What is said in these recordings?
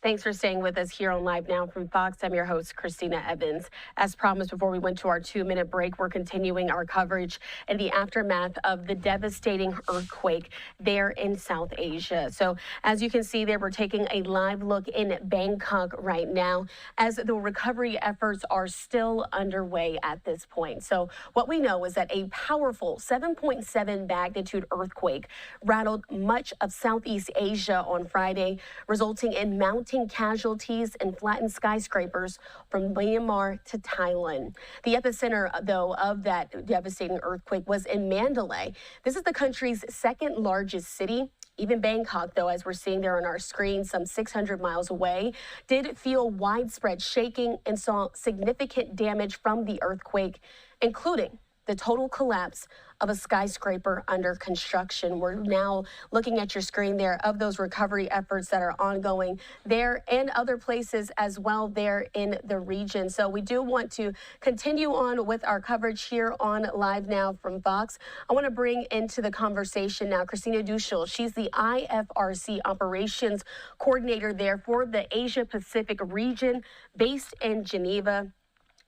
Thanks for staying with us here on Live Now from Fox. I'm your host, Christina Evans. As promised, before we went to our 2-minute break, we're continuing our coverage in the aftermath of the devastating earthquake there in South Asia. So as you can see there, we're taking a live look in Bangkok right now as the recovery efforts are still underway at this point. So what we know is that a powerful 7.7 magnitude earthquake rattled much of Southeast Asia on Friday, resulting in mounting casualties and flattened skyscrapers from Myanmar to Thailand. The epicenter, though, of that devastating earthquake was in Mandalay. This is the country's second largest city. Even Bangkok, though, as we're seeing there on our screen, some 600 miles away, did feel widespread shaking and saw significant damage from the earthquake, including the total collapse of a skyscraper under construction. We're now looking at your screen there of those recovery efforts that are ongoing there and other places as well there in the region. So we do want to continue on with our coverage here on Live Now from Fox. I want to bring into the conversation now Christina Duschl. She's the IFRC operations coordinator there for the Asia Pacific region based in Geneva.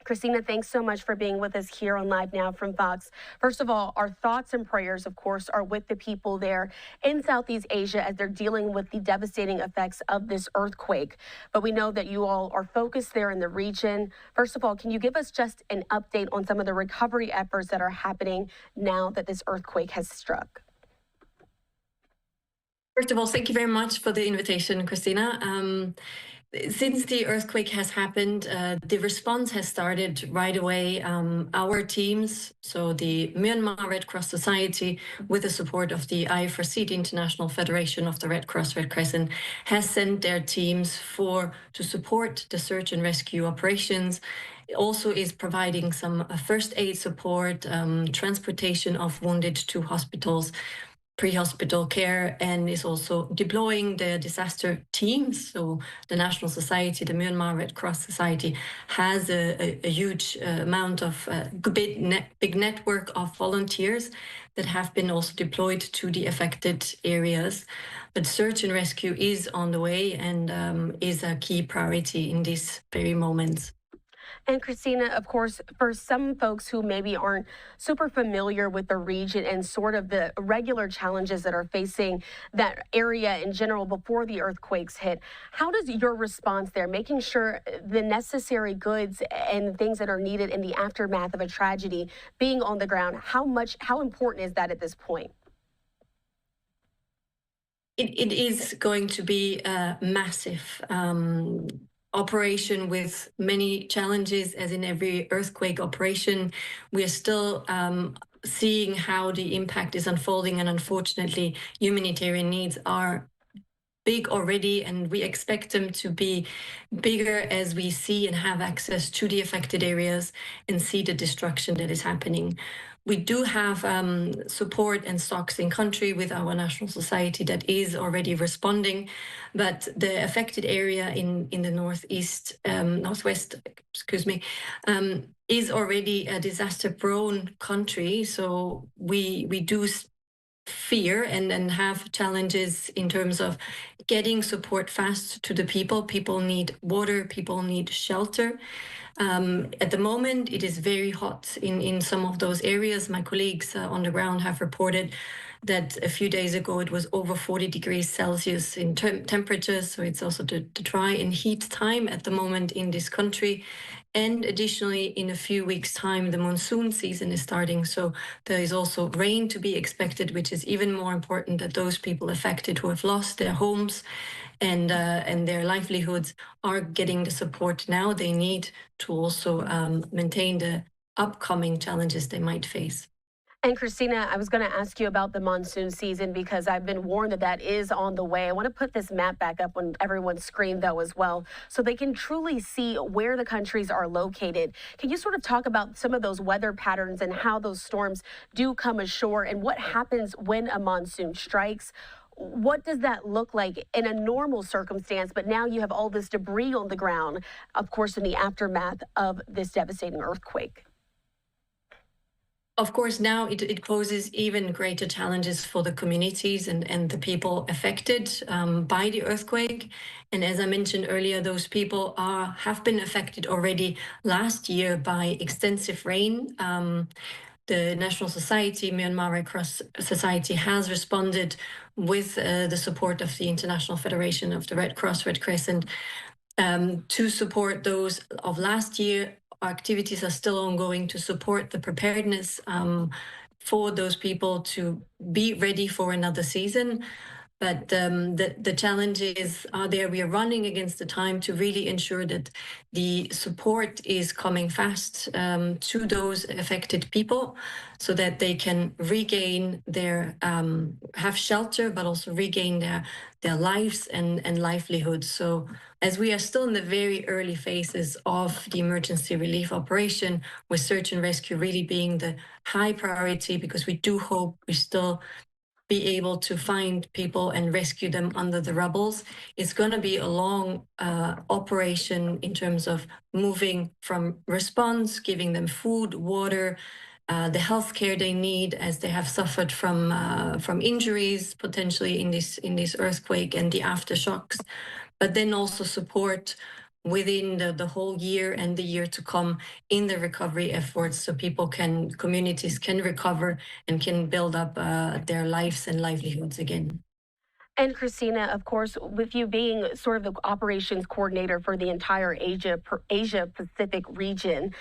Christina, thanks so much for being with us here on Live Now from Fox. First of all, our thoughts and prayers, of course, are with the people there in Southeast Asia as they're dealing with the devastating effects of this earthquake. But we know that you all are focused there in the region. First of all, can you give us just an update on some of the recovery efforts that are happening now that this earthquake has struck? First of all, thank you very much for the invitation, Christina. Since the earthquake has happened, the response has started right away. Our teams, so the Myanmar Red Cross Society, with the support of the IFRC, the International Federation of the Red Cross Red Crescent, has sent their teams to support the search and rescue operations. It also is providing some first aid support, transportation of wounded to hospitals, pre-hospital care, and is also deploying the disaster teams. So the National Society, the Myanmar Red Cross Society, has a huge amount of big network of volunteers that have been also deployed to the affected areas. But search and rescue is on the way and is a key priority in these very moments. And Christina, of course, for some folks who maybe aren't super familiar with the region and sort of the regular challenges that are facing that area in general before the earthquakes hit, how does your response there, making sure the necessary goods and things that are needed in the aftermath of a tragedy being on the ground, how important is that at this point? It is going to be a massive operation with many challenges, as in every earthquake operation. We are still seeing how the impact is unfolding, and unfortunately, humanitarian needs are big already, and we expect them to be bigger as we see and have access to the affected areas and see the destruction that is happening. We do have support and stocks in country with our National Society that is already responding, but the affected area in the northwest, is already a disaster-prone country. So we do fear and have challenges in terms of getting support fast to the people. People need water, people need shelter. At the moment, it is very hot in some of those areas. My colleagues on the ground have reported that a few days ago it was over 40 degrees Celsius in temperature. So it's also the dry and heat time at the moment in this country. And additionally, in a few weeks' time, the monsoon season is starting. So there is also rain to be expected, which is even more important that those people affected who have lost their homes and their livelihoods are getting the support now they need to also maintain the upcoming challenges they might face. And Christina, I was going to ask you about the monsoon season because I've been warned that that is on the way. I want to put this map back up on everyone's screen, though, as well, so they can truly see where the countries are located. Can you sort of talk about some of those weather patterns and how those storms do come ashore and what happens when a monsoon strikes? What does that look like in a normal circumstance? But now you have all this debris on the ground, of course, in the aftermath of this devastating earthquake. Of course, now it poses even greater challenges for the communities and the people affected by the earthquake. And as I mentioned earlier, those people have been affected already last year by extensive rain. The National Society, Myanmar Red Cross Society, has responded with the support of the International Federation of the Red Cross, Red Crescent, to support those of last year. Our activities are still ongoing to support the preparedness for those people to be ready for another season. But the challenges are there. We are running against the time to really ensure that the support is coming fast to those affected people so that they can regain their, have shelter, but also regain their lives and livelihoods. So as we are still in the very early phases of the emergency relief operation, with search and rescue really being the high priority, because we do hope we still be able to find people and rescue them under the rubbles. It's going to be a long operation in terms of moving from response, giving them food, water, the healthcare they need as they have suffered from injuries potentially in this earthquake and the aftershocks, but then also support within the whole year and the year to come in the recovery efforts, so communities can recover and can build up their lives and livelihoods again. And Christina, of course, with you being sort of the operations coordinator for the entire Asia Pacific region,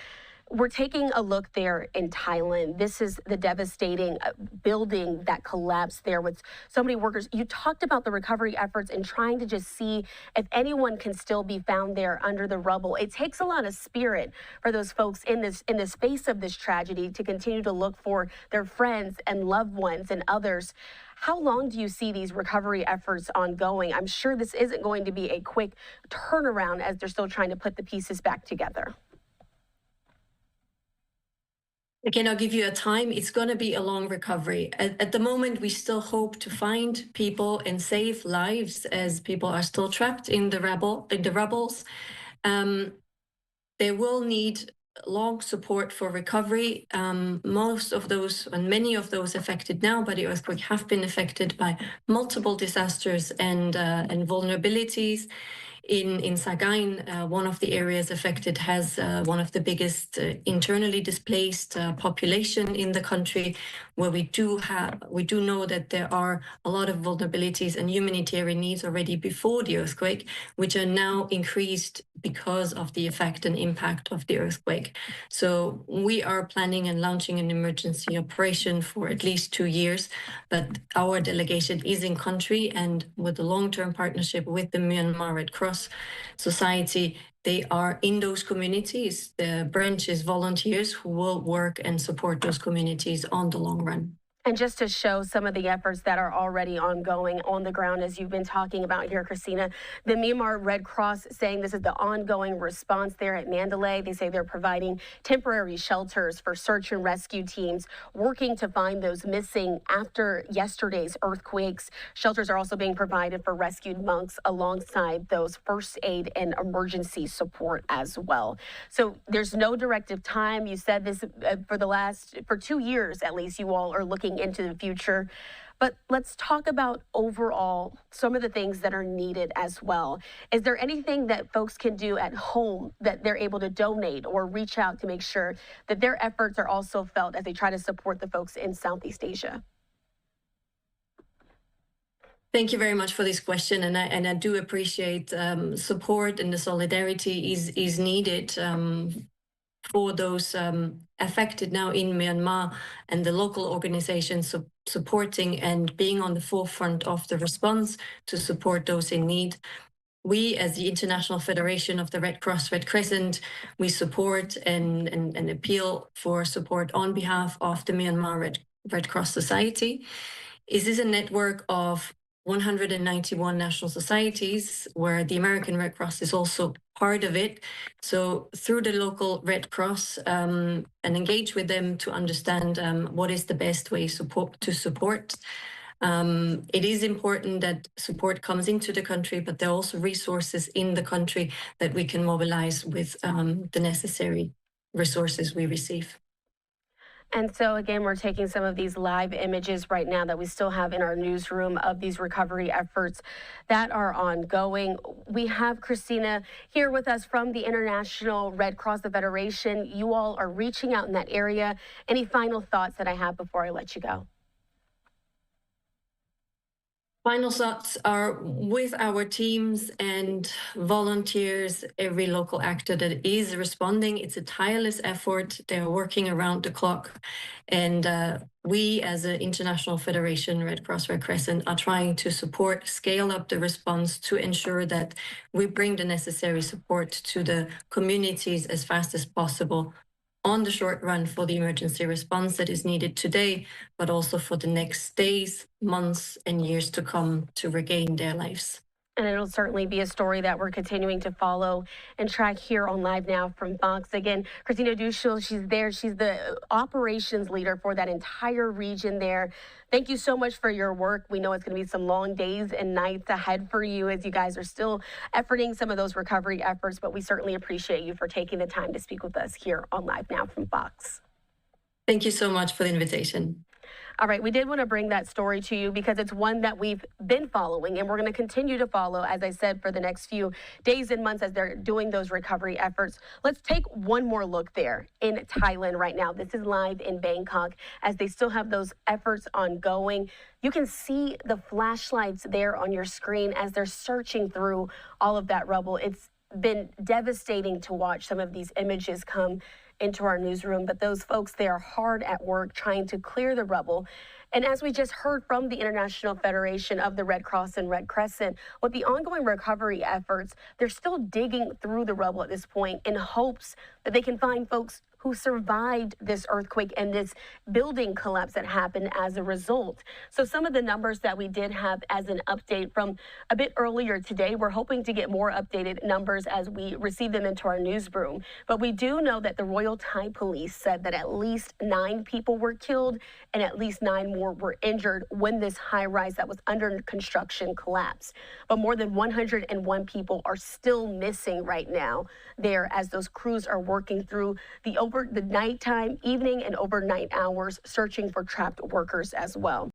we're taking a look there in Thailand. This is the devastating building that collapsed there with so many workers. You talked about the recovery efforts and trying to just see if anyone can still be found there under the rubble. It takes a lot of spirit for those folks in the face of this tragedy to continue to look for their friends and loved ones and others. How long do you see these recovery efforts ongoing? I'm sure this isn't going to be a quick turnaround as they're still trying to put the pieces back together. I cannot give you a time. It's going to be a long recovery. At the moment, we still hope to find people and save lives as people are still trapped in the rubbles. They will need long support for recovery. Most of those and many of those affected now by the earthquake have been affected by multiple disasters and vulnerabilities. In Sagaing, one of the areas affected has one of the biggest internally displaced population in the country, where we do know that there are a lot of vulnerabilities and humanitarian needs already before the earthquake, which are now increased because of the effect and impact of the earthquake. So we are planning and launching an emergency operation for at least 2 years, but our delegation is in country, and with the long-term partnership with the Myanmar Red Cross Society, they are in those communities. The branch is volunteers who will work and support those communities on the long run. And just to show some of the efforts that are already ongoing on the ground, as you've been talking about here, Christina, the Myanmar Red Cross saying this is the ongoing response there at Mandalay. They say they're providing temporary shelters for search and rescue teams working to find those missing after yesterday's earthquakes. Shelters are also being provided for rescued monks alongside those first aid and emergency support as well. So there's no directive time. You said this for 2 years at least, you all are looking into the future. But let's talk about overall some of the things that are needed as well. Is there anything that folks can do at home that they're able to donate or reach out to make sure that their efforts are also felt as they try to support the folks in Southeast Asia? Thank you very much for this question, and I do appreciate support, and the solidarity is needed for those affected now in Myanmar, and the local organizations supporting and being on the forefront of the response to support those in need. We, as the International Federation of the Red Cross, Red Crescent, we support and appeal for support on behalf of the Myanmar Red Cross Society. This is a network of 191 national societies, where the American Red Cross is also part of it. So through the local Red Cross, and engage with them to understand what is the best way to support. It is important that support comes into the country, but there are also resources in the country that we can mobilize with the necessary resources we receive. And so, again, we're taking some of these live images right now that we still have in our newsroom of these recovery efforts that are ongoing. We have Christina here with us from the International Red Cross Federation. You all are reaching out in that area. Any final thoughts that I have before I let you go? Final thoughts are with our teams and volunteers, every local actor that is responding. It's a tireless effort. They're working around the clock. And we, as an International Federation, Red Cross, Red Crescent, are trying to support, scale up the response to ensure that we bring the necessary support to the communities as fast as possible on the short run for the emergency response that is needed today, but also for the next days, months, and years to come to regain their lives. And it'll certainly be a story that we're continuing to follow and track here on Live Now from Fox. Again, Christina Duschl, she's there. She's the operations leader for that entire region there. Thank you so much for your work. We know it's going to be some long days and nights ahead for you as you guys are still efforting some of those recovery efforts, but we certainly appreciate you for taking the time to speak with us here on Live Now from Fox. Thank you so much for the invitation. All right, we did want to bring that story to you because it's one that we've been following and we're going to continue to follow, as I said, for the next few days and months as they're doing those recovery efforts. Let's take one more look there in Thailand right now. This is live in Bangkok as they still have those efforts ongoing. You can see the flashlights there on your screen as they're searching through all of that rubble. It's been devastating to watch some of these images come into our newsroom, but those folks, they are hard at work trying to clear the rubble. And as we just heard from the International Federation of the Red Cross and Red Crescent, with the ongoing recovery efforts, they're still digging through the rubble at this point in hopes that they can find folks who survived this earthquake and this building collapse that happened as a result. So some of the numbers that we did have as an update from a bit earlier today, we're hoping to get more updated numbers as we receive them into our newsroom. But we do know that the Royal Thai Police said that at least 9 people were killed and at least 9 more were injured when this high rise that was under construction collapsed. But more than 101 people are still missing right now there as those crews are working through the nighttime, evening, and overnight hours searching for trapped workers as well.